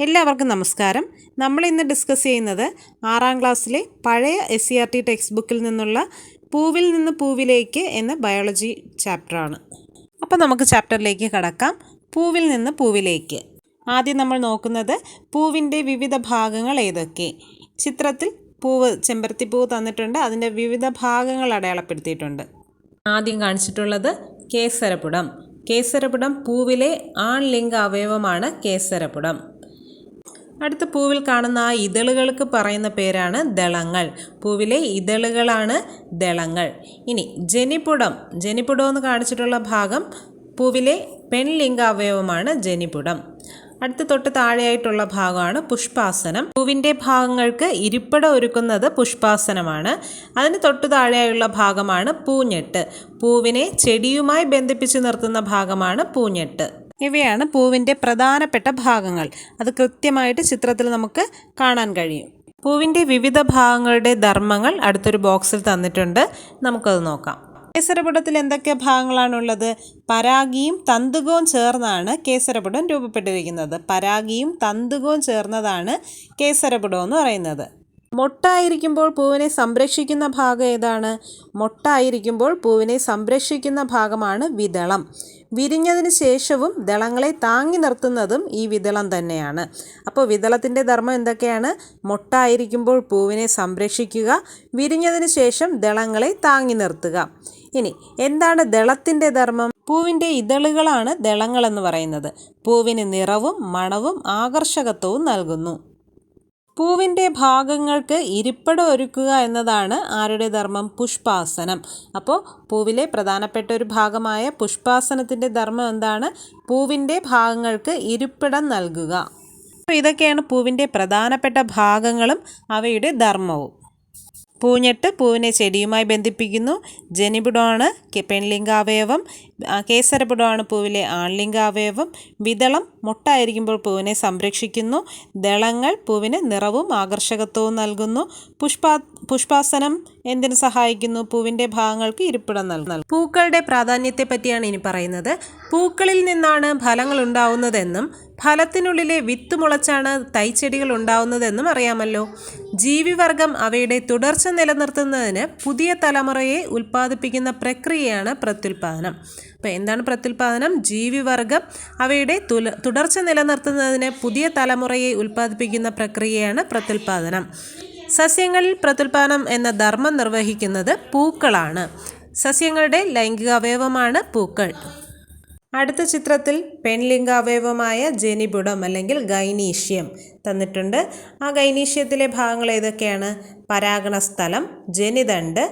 എല്ലാവർക്കും നമസ്കാരം. നമ്മൾ ഇന്ന് ഡിസ്കസ് ചെയ്യുന്നത് 6ാം ക്ലാസ്സിലെ പഴയ SCERT ടെക്സ്റ്റ് ബുക്കിൽ നിന്നുള്ള പൂവിൽ നിന്ന് പൂവിലേക്ക് എന്ന ബയോളജി ചാപ്റ്ററാണ്. അപ്പോൾ നമുക്ക് ചാപ്റ്ററിലേക്ക് കടക്കാം. പൂവിൽ നിന്ന് പൂവിലേക്ക്. ആദ്യം നമ്മൾ നോക്കുന്നത് പൂവിൻ്റെ വിവിധ ഭാഗങ്ങൾ ഏതൊക്കെ. ചിത്രത്തിൽ പൂവ് ചെമ്പരത്തിപ്പൂവ് തന്നിട്ടുണ്ട്. അതിൻ്റെ വിവിധ ഭാഗങ്ങൾ അടയാളപ്പെടുത്തിയിട്ടുണ്ട്. ആദ്യം കാണിച്ചിട്ടുള്ളത് കേസരപുടം. കേസരപുടം പൂവിലെ ആൺലിംഗ അവയവമാണ് കേസരപുടം. അടുത്ത പൂവിൽ കാണുന്ന ആ ഇതളുകൾക്ക് പറയുന്ന പേരാണ് ദളങ്ങൾ. പൂവിലെ ഇതളുകളാണ് ദളങ്ങൾ. ഇനി ജനിപുടം. ജനിപുടം എന്ന് കാണിച്ചിട്ടുള്ള ഭാഗം പൂവിലെ പെൺലിംഗ അവയവമാണ് ജനിപുടം. അടുത്ത തൊട്ട് താഴെയായിട്ടുള്ള ഭാഗമാണ് പുഷ്പാസനം. പൂവിൻ്റെ ഭാഗങ്ങൾക്ക് ഇരിപ്പിടം ഒരുക്കുന്നത് പുഷ്പാസനമാണ്. അതിന് തൊട്ട് താഴെയായുള്ള ഭാഗമാണ് പൂഞ്ഞെട്ട്. പൂവിനെ ചെടിയുമായി ബന്ധിപ്പിച്ച് നിർത്തുന്ന ഭാഗമാണ് പൂഞ്ഞെട്ട്. ഇവയാണ് പൂവിൻ്റെ പ്രധാനപ്പെട്ട ഭാഗങ്ങൾ. അത് കൃത്യമായിട്ട് ചിത്രത്തിൽ നമുക്ക് കാണാൻ കഴിയും. പൂവിൻ്റെ വിവിധ ഭാഗങ്ങളുടെ ധർമ്മങ്ങൾ അടുത്തൊരു ബോക്സിൽ തന്നിട്ടുണ്ട്. നമുക്കത് നോക്കാം. കേസരപുടത്തിൽ എന്തൊക്കെ ഭാഗങ്ങളാണുള്ളത്? പരാഗിയും തന്തുകവും ചേർന്നാണ് കേസരപുടം രൂപപ്പെട്ടിരിക്കുന്നത്. പരാഗിയും തന്തുകവും ചേർന്നതാണ് കേസരപുടം എന്ന് പറയുന്നത്. മൊട്ടായിരിക്കുമ്പോൾ പൂവിനെ സംരക്ഷിക്കുന്ന ഭാഗം ഏതാണ്? മൊട്ടായിരിക്കുമ്പോൾ പൂവിനെ സംരക്ഷിക്കുന്ന ഭാഗമാണ് വിതളം. വിരിഞ്ഞതിന് ശേഷവും ദളങ്ങളെ താങ്ങി നിർത്തുന്നതും ഈ വിതളം തന്നെയാണ്. അപ്പോൾ വിതളത്തിൻ്റെ ധർമ്മം എന്തൊക്കെയാണ്? മൊട്ടായിരിക്കുമ്പോൾ പൂവിനെ സംരക്ഷിക്കുക, വിരിഞ്ഞതിന് ശേഷം ദളങ്ങളെ താങ്ങി നിർത്തുക. ഇനി എന്താണ് ദളത്തിൻ്റെ ധർമ്മം? പൂവിൻ്റെ ഇതളുകളാണ് ദളങ്ങളെന്ന് പറയുന്നത്. പൂവിന് നിറവും മണവും ആകർഷകത്വവും നൽകുന്നു. പൂവിൻ്റെ ഭാഗങ്ങൾക്ക് ഇരിപ്പിടം ഒരുക്കുക എന്നതാണ് ആരുടെ ധർമ്മം? പുഷ്പാസനം. അപ്പോൾ പൂവിലെ പ്രധാനപ്പെട്ട ഒരു ഭാഗമായ പുഷ്പാസനത്തിൻ്റെ ധർമ്മം എന്താണ്? പൂവിൻ്റെ ഭാഗങ്ങൾക്ക് ഇരിപ്പിടം നൽകുക. ഇതൊക്കെയാണ് പൂവിൻ്റെ പ്രധാനപ്പെട്ട ഭാഗങ്ങളും അവയുടെ ധർമ്മവും. പൂഞ്ഞെട്ട് പൂവിനെ ചെടിയുമായി ബന്ധിപ്പിക്കുന്നു. ജനിപുടമാണ് പെൺലിംഗാവയവം. കേസരപുടമാണ് പൂവിലെ ആൺലിംഗാവയവം. വിതളം മൊട്ടായിരിക്കുമ്പോൾ പൂവിനെ സംരക്ഷിക്കുന്നു. ദളങ്ങൾ പൂവിന് നിറവും ആകർഷകത്വവും നൽകുന്നു. പുഷ്പാസനം എന്തിനു സഹായിക്കുന്നു? പൂവിൻ്റെ ഭാഗങ്ങൾക്ക് ഇരിപ്പിടം നൽകുന്നു. പൂക്കളുടെ പ്രാധാന്യത്തെ പറ്റിയാണ് ഇനി പറയുന്നത്. പൂക്കളിൽ നിന്നാണ് ഫലങ്ങൾ ഉണ്ടാവുന്നതെന്നും ഫലത്തിനുള്ളിലെ വിത്ത് മുളച്ചാണ് തൈച്ചെടികൾ ഉണ്ടാവുന്നതെന്നും അറിയാമല്ലോ. ജീവിവർഗം അവയുടെ തുടർച്ച നിലനിർത്തുന്നതിന് പുതിയ തലമുറയെ ഉൽപ്പാദിപ്പിക്കുന്ന പ്രക്രിയയാണ് പ്രത്യുൽപാദനം. അപ്പോൾ എന്താണ് പ്രത്യുൽപാദനം? ജീവിവർഗം അവയുടെ തുടർച്ച നിലനിർത്തുന്നതിന് പുതിയ തലമുറയെ ഉൽപ്പാദിപ്പിക്കുന്ന പ്രക്രിയയാണ് പ്രത്യുൽപാദനം. സസ്യങ്ങളിൽ പ്രത്യുൽപാദനം എന്ന ധർമ്മം നിർവഹിക്കുന്നത് പൂക്കളാണ്. സസ്യങ്ങളുടെ ലൈംഗിക അവയവമാണ് പൂക്കൾ. അടുത്ത ചിത്രത്തിൽ പെൺലിംഗാവയവമായ ജനിപുടം അല്ലെങ്കിൽ ഗൈനീഷ്യം തന്നിട്ടുണ്ട്. ആ ഗൈനീഷ്യത്തിലെ ഭാഗങ്ങൾ ഏതൊക്കെയാണ്? പരാഗണസ്ഥലം, ജനിതണ്ട്,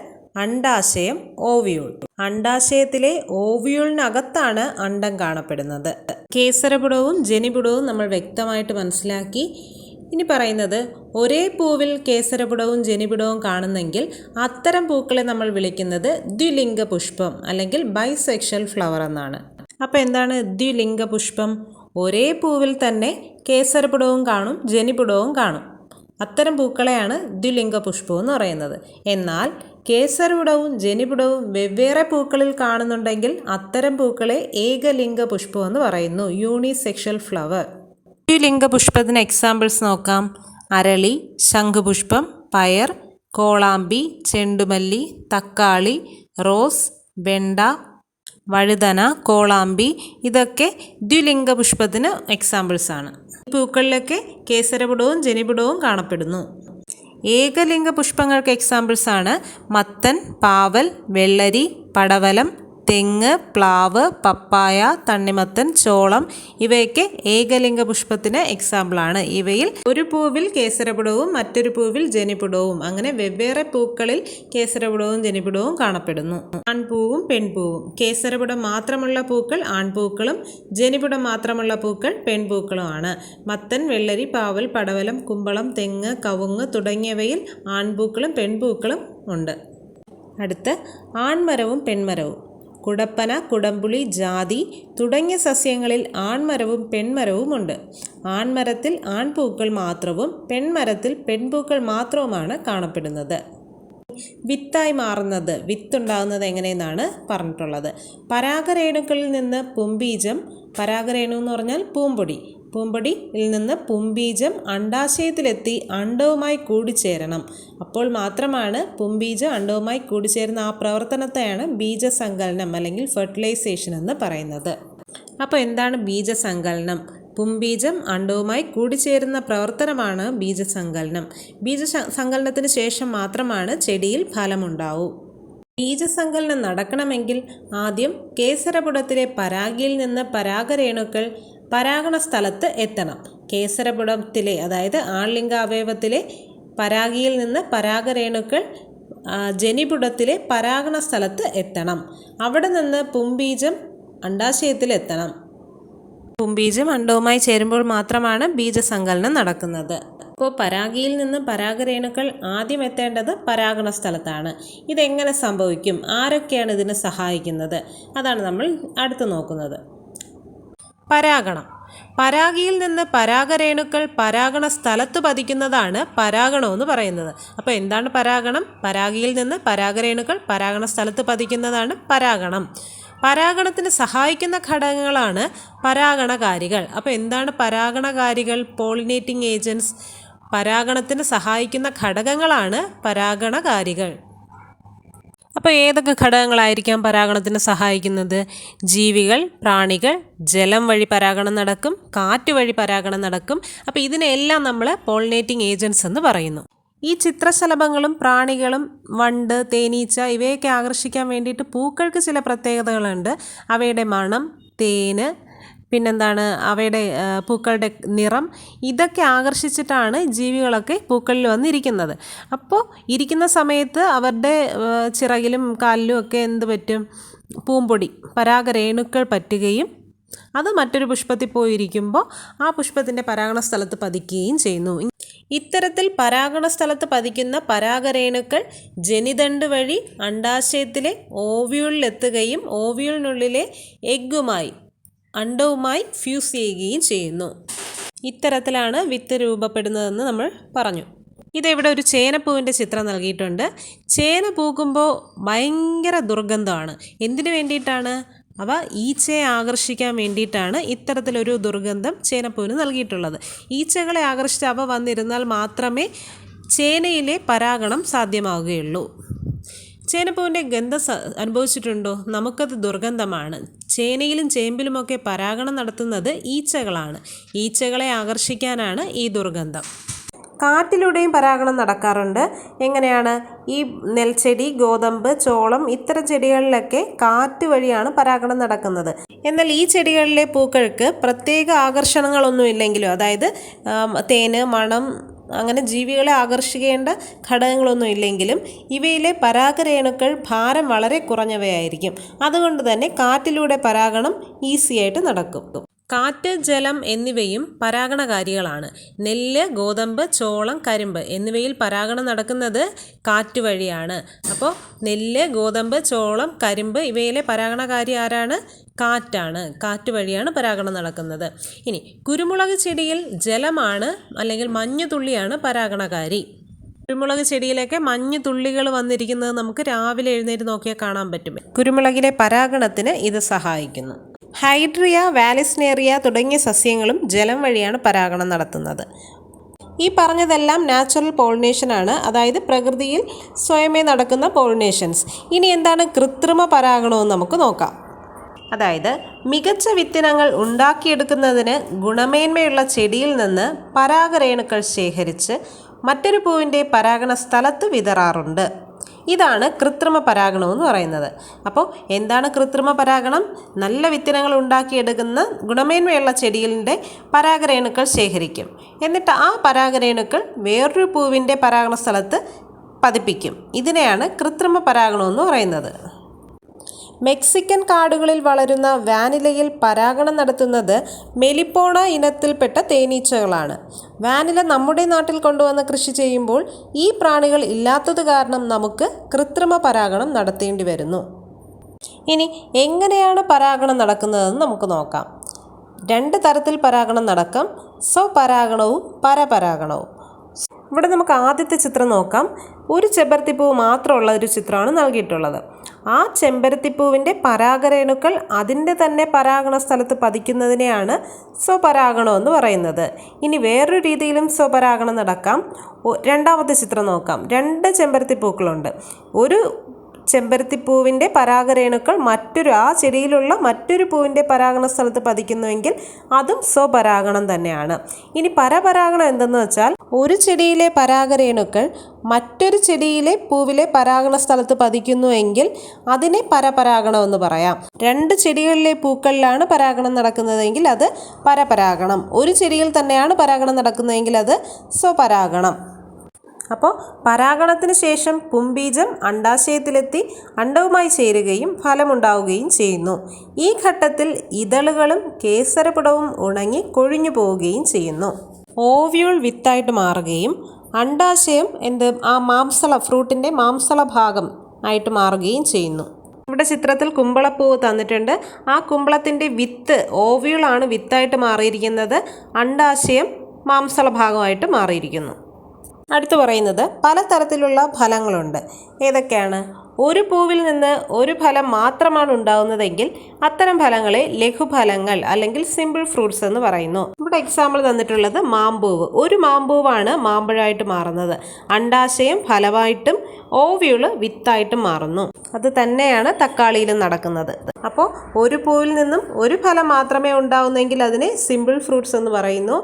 അണ്ഡാശയം, ഓവിയൂൾ. അണ്ഡാശയത്തിലെ ഓവിയൂളിനകത്താണ് അണ്ഡം കാണപ്പെടുന്നത്. കേസരപുടവും ജനിപുടവും നമ്മൾ വ്യക്തമായിട്ട് മനസ്സിലാക്കി. ഇനി പറയുന്നത് ഒരേ പൂവിൽ കേസരപുടവും ജനിപുടവും കാണുന്നെങ്കിൽ അത്തരം പൂക്കളെ നമ്മൾ വിളിക്കുന്നത് ദ്വിലിംഗ പുഷ്പം അല്ലെങ്കിൽ ബൈസെക്ഷൽ ഫ്ലവർ എന്നാണ്. അപ്പോൾ എന്താണ് ദ്വിലിംഗ പുഷ്പം? ഒരേ പൂവിൽ തന്നെ കേസരപുടവും കാണും ജനിപുടവും കാണും. അത്തരം പൂക്കളെയാണ് ദ്വിലിംഗ പുഷ്പം എന്ന് പറയുന്നത്. എന്നാൽ കേസരപുടവും ജനിപുടവും വെവ്വേറെ പൂക്കളിൽ കാണുന്നുണ്ടെങ്കിൽ അത്തരം പൂക്കളെ ഏകലിംഗ പുഷ്പം എന്ന് പറയുന്നു. Unisexual flower. ദ്വിലിംഗ പുഷ്പത്തിന് എക്സാമ്പിൾസ് നോക്കാം. അരളി, ശംഖുപുഷ്പം, പയർ, കോളാമ്പി, ചെണ്ടുമല്ലി, തക്കാളി, റോസ്, വെണ്ട, വഴുതന, കോളാമ്പി ഇതൊക്കെ ദ്വിലിംഗ പുഷ്പത്തിന് എക്സാമ്പിൾസാണ്. പൂക്കളിലൊക്കെ കേസരപുടവും ജനിപുടവും കാണപ്പെടുന്നു. ഏകലിംഗ പുഷ്പങ്ങൾക്ക് എക്സാമ്പിൾസാണ് മത്തൻ, പാവൽ, വെള്ളരി, പടവലം, തെങ്ങ്, പ്ലാവ്, പപ്പായ, തണ്ണിമത്തൻ, ചോളം ഇവയൊക്കെ ഏകലിംഗ പുഷ്പത്തിന് എക്സാമ്പിളാണ്. ഇവയിൽ ഒരു പൂവിൽ കേസരപുടവും മറ്റൊരു പൂവിൽ ജനിപുടവും അങ്ങനെ വെവ്വേറെ പൂക്കളിൽ കേസരപുടവും ജനിപുടവും കാണപ്പെടുന്നു. ആൺപൂവും പെൺപൂവും. കേസരപുടം മാത്രമുള്ള പൂക്കൾ ആൺപൂക്കളും ജനിപുടം മാത്രമുള്ള പൂക്കൾ പെൺപൂക്കളുമാണ്. മത്തൻ, വെള്ളരി, പാവൽ, പടവലം, കുമ്പളം, തെങ്ങ്, കവുങ്ങ് തുടങ്ങിയവയിൽ ആൺപൂക്കളും പെൺപൂക്കളും ഉണ്ട്. അടുത്ത് ആൺമരവും പെൺമരവും. കുടപ്പന, കുടംപുളി, ജാതി തുടങ്ങിയ സസ്യങ്ങളിൽ ആൺമരവും പെൺമരവുമുണ്ട്. ആൺമരത്തിൽ ആൺപൂക്കൾ മാത്രവും പെൺമരത്തിൽ പെൺപൂക്കൾ മാത്രവുമാണ് കാണപ്പെടുന്നത്. വിത്തായി മാറുന്നത്, വിത്തുണ്ടാകുന്നത് എങ്ങനെയെന്നാണ് പറഞ്ഞിട്ടുള്ളത്. പരാഗരേണുക്കളിൽ നിന്ന് പുംബീജം, പരാഗരേണു എന്ന് പറഞ്ഞാൽ പൂമ്പൊടി, പൂമ്പൊടിയിൽ നിന്ന് പുംബീജം അണ്ഡാശയത്തിലെത്തി അണ്ഡവുമായി കൂടിച്ചേരണം. അപ്പോൾ മാത്രമാണ് പുംബീജം അണ്ഡവുമായി കൂടിച്ചേരുന്ന ആ പ്രവർത്തനത്തെയാണ് ബീജസങ്കലനം അല്ലെങ്കിൽ ഫെർട്ടിലൈസേഷൻ എന്ന് പറയുന്നത്. അപ്പോൾ എന്താണ് ബീജസങ്കലനം? പുംബീജം അണ്ഡവുമായി കൂടിച്ചേരുന്ന പ്രവർത്തനമാണ് ബീജസങ്കലനം. ബീജസങ്കലനത്തിന് ശേഷം മാത്രമാണ് ചെടിയിൽ ഫലമുണ്ടാവൂ. ബീജസങ്കലനം നടക്കണമെങ്കിൽ ആദ്യം കേസരപുടത്തിലെ പരാഗിയിൽ നിന്ന് പരാഗരേണുക്കൾ പരാഗണ സ്ഥലത്ത് എത്തണം. കേസരപുടത്തിലെ അതായത് ആൺലിംഗ അവയവത്തിലെ പരാഗിയിൽ നിന്ന് പരാഗരേണുക്കൾ ജനിപുടത്തിലെ പരാഗണ സ്ഥലത്ത് എത്തണം. അവിടെ നിന്ന് പുംബീജം അണ്ഡാശയത്തിലെത്തണം. പുംബീജം അണ്ഡവുമായി ചേരുമ്പോൾ മാത്രമാണ് ബീജസങ്കലനം നടക്കുന്നത്. അപ്പോൾ പരാഗിയിൽ നിന്ന് പരാഗരേണുക്കൾ ആദ്യം എത്തേണ്ടത് പരാഗണ സ്ഥലത്താണ്. ഇതെങ്ങനെ സംഭവിക്കും? ആരൊക്കെയാണ് ഇതിന് സഹായിക്കുന്നത്? അതാണ് നമ്മൾ അടുത്ത് നോക്കുന്നത്. പരാഗണം. പരാഗിയിൽ നിന്ന് പരാഗരേണുക്കൾ പരാഗണ സ്ഥലത്ത് പതിക്കുന്നതാണ് പരാഗണം എന്ന് പറയുന്നത്. അപ്പോൾ എന്താണ് പരാഗണം? പരാഗിയിൽ നിന്ന് പരാഗരേണുക്കൾ പരാഗണ സ്ഥലത്ത് പതിക്കുന്നതാണ് പരാഗണം. പരാഗണത്തിന് സഹായിക്കുന്ന ഘടകങ്ങളാണ് പരാഗണകാരികൾ. അപ്പോൾ എന്താണ് പരാഗണകാരികൾ? Pollinating agents. പരാഗണത്തിന് സഹായിക്കുന്ന ഘടകങ്ങളാണ് പരാഗണകാരികൾ. അപ്പോൾ ഏതൊക്കെ ഘടകങ്ങളായിരിക്കാം പരാഗണത്തിന് സഹായിക്കുന്നത്? ജീവികൾ, പ്രാണികൾ, ജലം വഴി പരാഗണം നടക്കും, കാറ്റ് വഴി പരാഗണം നടക്കും. അപ്പോൾ ഇതിനെല്ലാം നമ്മൾ പോളിനേറ്റിംഗ് ഏജൻറ്റ്സ് എന്ന് പറയുന്നു. ഈ ചിത്രശലഭങ്ങളും പ്രാണികളും വണ്ട്, തേനീച്ച ഇവയൊക്കെ ആകർഷിക്കാൻ വേണ്ടിയിട്ട് പൂക്കൾക്ക് ചില പ്രത്യേകതകളുണ്ട്. അവയുടെ മണം, തേന്, പിന്നെന്താണ് അവയുടെ പൂക്കളുടെ നിറം, ഇതൊക്കെ ആകർഷിച്ചിട്ടാണ് ജീവികളൊക്കെ പൂക്കളിൽ വന്നിരിക്കുന്നത്. അപ്പോൾ ഇരിക്കുന്ന സമയത്ത് അവരുടെ ചിറകിലും കാലിലും ഒക്കെ എന്ത് പറ്റും? പൂമ്പൊടി, പരാഗരേണുക്കൾ പറ്റുകയും അത് മറ്റൊരു പുഷ്പത്തിൽ പോയിരിക്കുമ്പോൾ ആ പുഷ്പത്തിൻ്റെ പരാഗണ സ്ഥലത്ത് പതിക്കുകയും ചെയ്യുന്നു. ഇത്തരത്തിൽ പരാഗണ സ്ഥലത്ത് പതിക്കുന്ന പരാഗരേണുക്കൾ ജനിതണ്ട് വഴി അണ്ഡാശയത്തിലെ ഓവ്യൂളിലെത്തുകയും ഓവ്യൂളിനുള്ളിലെ എഗ്ഗുമായി അണ്ഡവുമായി ഫ്യൂസ് ചെയ്യുകയും ചെയ്യുന്നു. ഇത്തരത്തിലാണ് വിത്ത് രൂപപ്പെടുന്നതെന്ന് നമ്മൾ പറഞ്ഞു. ഇതിവിടെ ഒരു ചേനപ്പൂവിൻ്റെ ചിത്രം നൽകിയിട്ടുണ്ട്. ചേന പൂക്കുമ്പോൾ ഭയങ്കര ദുർഗന്ധമാണ്. എന്തിനു വേണ്ടിയിട്ടാണ്? അവ ഈച്ചയെ ആകർഷിക്കാൻ വേണ്ടിയിട്ടാണ് ഇത്തരത്തിലൊരു ദുർഗന്ധം ചേനപ്പൂവിന് നൽകിയിട്ടുള്ളത്. ഈച്ചകളെ ആകർഷിച്ച് അവ വന്നിരുന്നാൽ മാത്രമേ ചേനയിലെ പരാഗണം സാധ്യമാവുകയുള്ളൂ. ചേനപ്പൂവിൻ്റെ ഗന്ധം അനുഭവിച്ചിട്ടുണ്ടോ? നമുക്കത് ദുർഗന്ധമാണ്. ചേനയിലും ചേമ്പിലുമൊക്കെ പരാഗണം നടത്തുന്നത് ഈച്ചകളാണ്. ഈച്ചകളെ ആകർഷിക്കാനാണ് ഈ ദുർഗന്ധം. കാറ്റിലൂടെയും പരാഗണം നടക്കാറുണ്ട്. എങ്ങനെയാണ്? ഈ നെൽച്ചെടി, ഗോതമ്പ്, ചോളം ഇത്തരം ചെടികളിലൊക്കെ കാറ്റ് വഴിയാണ് പരാഗണം നടക്കുന്നത്. എന്നാൽ ഈ ചെടികളിലെ പൂക്കൾക്ക് പ്രത്യേക ആകർഷണങ്ങളൊന്നുമില്ലെങ്കിലും, അതായത് തേന്, മണം, അങ്ങനെ ജീവികളെ ആകർഷിക്കേണ്ട ഘടകങ്ങളൊന്നും ഇല്ലെങ്കിലും ഇവയിലെ പരാഗരേണുക്കൾ ഭാരം വളരെ കുറഞ്ഞവയായിരിക്കും. അതുകൊണ്ട് തന്നെ കാറ്റിലൂടെ പരാഗണം ഈസിയായിട്ട് നടക്കും. കാറ്റ്, ജലം എന്നിവയും പരാഗണകാരികളാണ്. നെല്ല്, ഗോതമ്പ്, ചോളം, കരിമ്പ് എന്നിവയിൽ പരാഗണം നടക്കുന്നത് കാറ്റ് വഴിയാണ്. അപ്പോൾ നെല്ല്, ഗോതമ്പ്, ചോളം, കരിമ്പ് ഇവയിലെ പരാഗണകാരി ആരാണ്? കാറ്റാണ്. കാറ്റ് വഴിയാണ് പരാഗണം നടക്കുന്നത്. ഇനി കുരുമുളക് ചെടിയിൽ ജലമാണ് അല്ലെങ്കിൽ മഞ്ഞുതുള്ളിയാണ് പരാഗണകാരി. കുരുമുളക് ചെടിയിലൊക്കെ മഞ്ഞു തുള്ളികൾ വന്നിരിക്കുന്നത് നമുക്ക് രാവിലെ എഴുന്നേറ്റ് നോക്കിയാൽ കാണാൻ പറ്റും. കുരുമുളകിലെ പരാഗണത്തിന് ഇത് സഹായിക്കുന്നു. ഹൈഡ്രിയ, വാലിസ്നേറിയ തുടങ്ങിയ സസ്യങ്ങളും ജലം വഴിയാണ് പരാഗണം നടത്തുന്നത്. ഈ പറഞ്ഞതെല്ലാം നാച്ചുറൽ പോളിനേഷനാണ്, അതായത് പ്രകൃതിയിൽ സ്വയമേ നടക്കുന്ന പോളിനേഷൻസ്. ഇനി എന്താണ് കൃത്രിമ പരാഗണമെന്ന് നമുക്ക് നോക്കാം. അതായത് മികച്ച വിത്തിനങ്ങൾ ഉണ്ടാക്കിയെടുക്കുന്നതിന് ഗുണമേന്മയുള്ള ചെടിയിൽ നിന്ന് പരാഗരേണുക്കൾ ശേഖരിച്ച് മറ്റൊരു പൂവിൻ്റെ പരാഗണ സ്ഥലത്ത് വിതറാറുണ്ട്. ഇതാണ് കൃത്രിമ പരാഗണം എന്ന് പറയുന്നത്. അപ്പോൾ എന്താണ് കൃത്രിമ പരാഗണം? നല്ല വിത്തിനങ്ങൾ ഉണ്ടാക്കിയെടുക്കുന്ന ഗുണമേന്മയുള്ള ചെടികളുടെ പരാഗരേണുക്കൾ ശേഖരിക്കും. എന്നിട്ട് ആ പരാഗരേണുക്കൾ വേറൊരു പൂവിൻ്റെ പരാഗണ സ്ഥലത്ത് പതിപ്പിക്കും. ഇതിനെയാണ് കൃത്രിമ പരാഗണം എന്ന് പറയുന്നത്. മെക്സിക്കൻ കാടുകളിൽ വളരുന്ന വാനിലയിൽ പരാഗണം നടത്തുന്നത് മെലിപ്പോണ ഇനത്തിൽപ്പെട്ട തേനീച്ചകളാണ്. വാനില നമ്മുടെ നാട്ടിൽ കൊണ്ടുവന്ന് കൃഷി ചെയ്യുമ്പോൾ ഈ പ്രാണികൾ ഇല്ലാത്തത് കാരണം നമുക്ക് കൃത്രിമ പരാഗണം നടത്തേണ്ടി വരുന്നു. ഇനി എങ്ങനെയാണ് പരാഗണം നടക്കുന്നതെന്ന് നമുക്ക് നോക്കാം. 2 തരത്തിൽ പരാഗണം നടക്കാം: സ്വപരാഗണവും പരപരാഗണവും. ഇവിടെ നമുക്ക് ആദ്യത്തെ ചിത്രം നോക്കാം. ഒരു ചെമ്പരത്തിപ്പൂ മാത്രമുള്ള ഒരു ചിത്രമാണ് നൽകിയിട്ടുള്ളത്. ആ ചെമ്പരത്തിപ്പൂവിൻ്റെ പരാഗരേണുക്കൾ അതിൻ്റെ തന്നെ പരാഗണ സ്ഥലത്ത് പതിക്കുന്നതിനെയാണ് സ്വപരാഗണം എന്ന് പറയുന്നത്. ഇനി വേറൊരു രീതിയിലും സ്വപരാഗണം നടക്കാം. രണ്ടാമത്തെ ചിത്രം നോക്കാം. 2 ചെമ്പരത്തിപ്പൂക്കളുണ്ട്. ഒരു ചെമ്പരത്തിപ്പൂവിൻ്റെ പരാഗരേണുക്കൾ ആ ചെടിയിലുള്ള മറ്റൊരു പൂവിൻ്റെ പരാഗണ സ്ഥലത്ത് പതിക്കുന്നുവെങ്കിൽ അതും സ്വപരാഗണം തന്നെയാണ്. ഇനി പരപരാഗണം എന്തെന്ന് വെച്ചാൽ ഒരു ചെടിയിലെ പരാഗരേണുക്കൾ മറ്റൊരു ചെടിയിലെ പൂവിലെ പരാഗണ സ്ഥലത്ത് പതിക്കുന്നുവെങ്കിൽ അതിനെ പരപരാഗണം എന്ന് പറയാം. 2 ചെടികളിലെ പൂക്കളിലാണ് പരാഗണം നടക്കുന്നതെങ്കിൽ അത് പരപരാഗണം. ഒരു ചെടിയിൽ തന്നെയാണ് പരാഗണം നടക്കുന്നതെങ്കിൽ അത് സ്വപരാഗണം. അപ്പോൾ പരാഗണത്തിന് ശേഷം പുംബീജം അണ്ഡാശയത്തിലെത്തി അണ്ഡവുമായി ചേരുകയും ഫലമുണ്ടാവുകയും ചെയ്യുന്നു. ഈ ഘട്ടത്തിൽ ഇതളുകളും കേസരപുടവും ഉണങ്ങി കൊഴിഞ്ഞു പോവുകയും ചെയ്യുന്നു. ഓവ്യൂൾ വിത്തായിട്ട് മാറുകയും അണ്ഡാശയം ഫ്രൂട്ടിൻ്റെ മാംസള ഭാഗം ആയിട്ട് മാറുകയും ചെയ്യുന്നു. ഇവിടെ ചിത്രത്തിൽ കുമ്പളപ്പൂവ് തന്നിട്ടുണ്ട്. ആ കുമ്പളത്തിൻ്റെ വിത്ത് ഓവ്യൂളാണ് വിത്തായിട്ട് മാറിയിരിക്കുന്നത്. അണ്ഡാശയം മാംസള ഭാഗമായിട്ട് മാറിയിരിക്കുന്നു. അടുത്ത് പറയുന്നത് പലതരത്തിലുള്ള ഫലങ്ങളുണ്ട്. ഏതൊക്കെയാണ്? ഒരു പൂവിൽ നിന്ന് ഒരു ഫലം മാത്രമാണ് ഉണ്ടാവുന്നതെങ്കിൽ അത്തരം ഫലങ്ങളെ ലഘുഫലങ്ങൾ അല്ലെങ്കിൽ സിമ്പിൾ ഫ്രൂട്ട്സ് എന്ന് പറയുന്നു. ഇവിടെ എക്സാമ്പിൾ തന്നിട്ടുള്ളത് മാമ്പൂവ്. ഒരു മാമ്പൂവാണ് മാമ്പഴമായിട്ട് മാറുന്നത്. അണ്ഡാശയം ഫലമായിട്ടും ഓവ്യൂള് വിത്തായിട്ടും മാറുന്നു. അത് തന്നെയാണ് തക്കാളിയിലും നടക്കുന്നത്. അപ്പോൾ ഒരു പൂവിൽ നിന്നും ഒരു ഫലം മാത്രമേ ഉണ്ടാവുന്നെങ്കിൽ അതിനെ സിമ്പിൾ ഫ്രൂട്ട്സ് എന്ന് പറയുന്നു.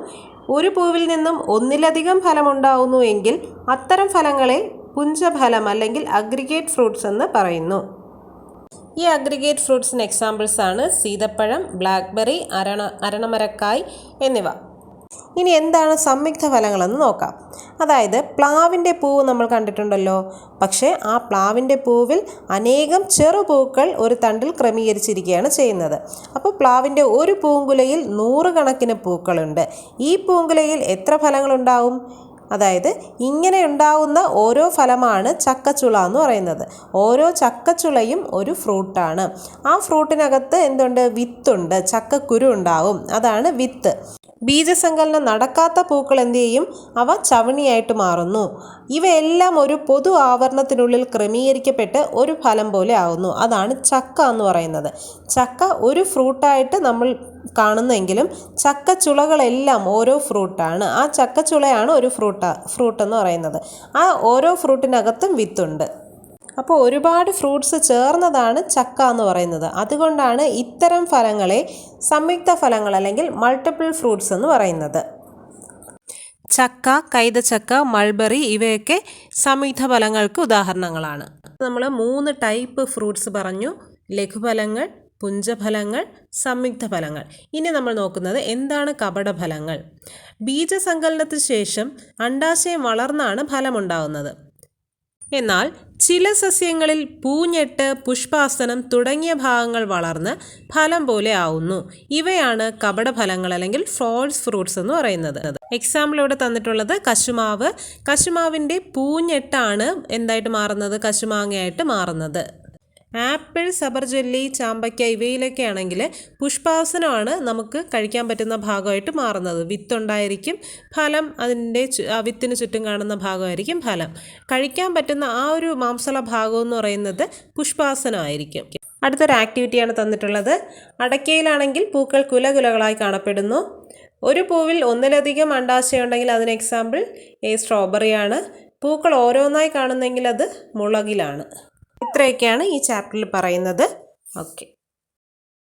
ഒരു പൂവിൽ നിന്നും ഒന്നിലധികം ഫലം ഉണ്ടാവുന്നു എങ്കിൽ അത്തരം ഫലങ്ങളെ പുഞ്ചഫലം അല്ലെങ്കിൽ അഗ്രിഗേറ്റ് ഫ്രൂട്ട്സ് എന്ന് പറയുന്നു. ഈ അഗ്രിഗേറ്റ് ഫ്രൂട്ട്സിന് എക്സാമ്പിൾസ് ആണ് സീതപ്പഴം, ബ്ലാക്ക്ബെറി, അരണമരക്കായ് എന്നിവ. ഇനി എന്താണ് സംയുക്ത ഫലങ്ങളെന്ന് നോക്കാം. അതായത് പ്ലാവിൻ്റെ പൂവ് നമ്മൾ കണ്ടിട്ടുണ്ടല്ലോ. പക്ഷേ ആ പ്ലാവിൻ്റെ പൂവിൽ അനേകം ചെറുപൂക്കൾ ഒരു തണ്ടിൽ ക്രമീകരിച്ചിരിക്കുകയാണ് ചെയ്യുന്നത്. അപ്പോൾ പ്ലാവിൻ്റെ ഒരു പൂങ്കുലയിൽ 100 കണക്കിന് പൂക്കളുണ്ട്. ഈ പൂങ്കുലയിൽ എത്ര ഫലങ്ങളുണ്ടാവും? അതായത് ഇങ്ങനെ ഉണ്ടാവുന്ന ഓരോ ഫലമാണ് ചക്കച്ചുള എന്ന് പറയുന്നത്. ഓരോ ചക്കച്ചുളയും ഒരു ഫ്രൂട്ടാണ്. ആ ഫ്രൂട്ടിനകത്ത് എന്തുണ്ട്? വിത്തുണ്ട്, ചക്കക്കുരു ഉണ്ടാവും. അതാണ് വിത്ത്. ബീജസങ്കലനം നടക്കാത്ത പൂക്കൾ എന്ത് ചെയ്യും? അവ ചവണിയായിട്ട് മാറുന്നു. ഇവയെല്ലാം ഒരു പൊതു ആവരണത്തിനുള്ളിൽ ക്രമീകരിക്കപ്പെട്ട് ഒരു ഫലം പോലെ ആവുന്നു. അതാണ് ചക്ക എന്ന് പറയുന്നത്. ചക്ക ഒരു ഫ്രൂട്ടായിട്ട് നമ്മൾ കാണുന്നെങ്കിലും ചക്കച്ചുളകളെല്ലാം ഓരോ ഫ്രൂട്ടാണ്. ആ ചക്കച്ചുളയാണ് ഒരു ഫ്രൂട്ട് എന്ന് പറയുന്നത്. ആ ഓരോ ഫ്രൂട്ടിനകത്തും വിത്തുണ്ട്. അപ്പോൾ ഒരുപാട് ഫ്രൂട്ട്സ് ചേർന്നതാണ് ചക്ക എന്ന് പറയുന്നത്. അതുകൊണ്ടാണ് ഇത്തരം ഫലങ്ങളെ സംയുക്ത ഫലങ്ങൾ അല്ലെങ്കിൽ മൾട്ടിപ്പിൾ ഫ്രൂട്ട്സ് എന്ന് പറയുന്നത്. ചക്ക, കൈതച്ചക്ക, മൾബറി ഇവയൊക്കെ സംയുക്ത ഫലങ്ങൾക്ക് ഉദാഹരണങ്ങളാണ്. നമ്മൾ 3 ടൈപ്പ് ഫ്രൂട്ട്സ് പറഞ്ഞു. ലഘുഫലങ്ങൾ, പുഞ്ചഫലങ്ങൾ, സംയുക്ത ഫലങ്ങൾ. ഇനി നമ്മൾ നോക്കുന്നത് എന്താണ് കപടഫലങ്ങൾ. ബീജസങ്കലനത്തിന് ശേഷം അണ്ഡാശയം വളർന്നാണ് ഫലമുണ്ടാകുന്നത്. എന്നാൽ ചില സസ്യങ്ങളിൽ പൂഞ്ഞെട്ട്, പുഷ്പാസനം തുടങ്ങിയ ഭാഗങ്ങൾ വളർന്ന് ഫലം പോലെ ആവുന്നു. ഇവയാണ് കപടഫലങ്ങൾ അല്ലെങ്കിൽ ഫാൾസ് ഫ്രൂട്ട്സ് എന്ന് പറയുന്നത്. എക്സാമ്പിൾ ഇവിടെ തന്നിട്ടുള്ളത് കശുമാവ്. കശുമാവിൻ്റെ പൂഞ്ഞെട്ടാണ് എന്തായിട്ട് മാറുന്നത്? കശുമാങ്ങയായിട്ട് മാറുന്നത്. ആപ്പിൾ, സബർജല്ലി, ചാമ്പയ്ക്ക ഇവയിലൊക്കെ ആണെങ്കിൽ പുഷ്പാസനമാണ് നമുക്ക് കഴിക്കാൻ പറ്റുന്ന ഭാഗമായിട്ട് മാറുന്നത്. വിത്തുണ്ടായിരിക്കും, ഫലം അതിൻ്റെ വിത്തിന് ചുറ്റും കാണുന്ന ഭാഗമായിരിക്കും ഫലം. കഴിക്കാൻ പറ്റുന്ന ആ ഒരു മാംസള ഭാഗം എന്ന് പറയുന്നത് പുഷ്പാസനമായിരിക്കും. അടുത്തൊരു ആക്ടിവിറ്റിയാണ് തന്നിട്ടുള്ളത്. അടയ്ക്കയിലാണെങ്കിൽ പൂക്കൾ കുലകുലകളായി കാണപ്പെടുന്നു. ഒരു പൂവിൽ ഒന്നിലധികം അണ്ഡാശയം ഉണ്ടെങ്കിൽ അതിന് എക്സാമ്പിൾ സ്ട്രോബെറിയാണ്. പൂക്കൾ ഓരോന്നായി കാണുന്നെങ്കിൽ അത് മുളകിലാണ്. ഇത്രയൊക്കെയാണ് ഈ ചാപ്റ്ററിൽ പറയുന്നത്. ഓക്കെ.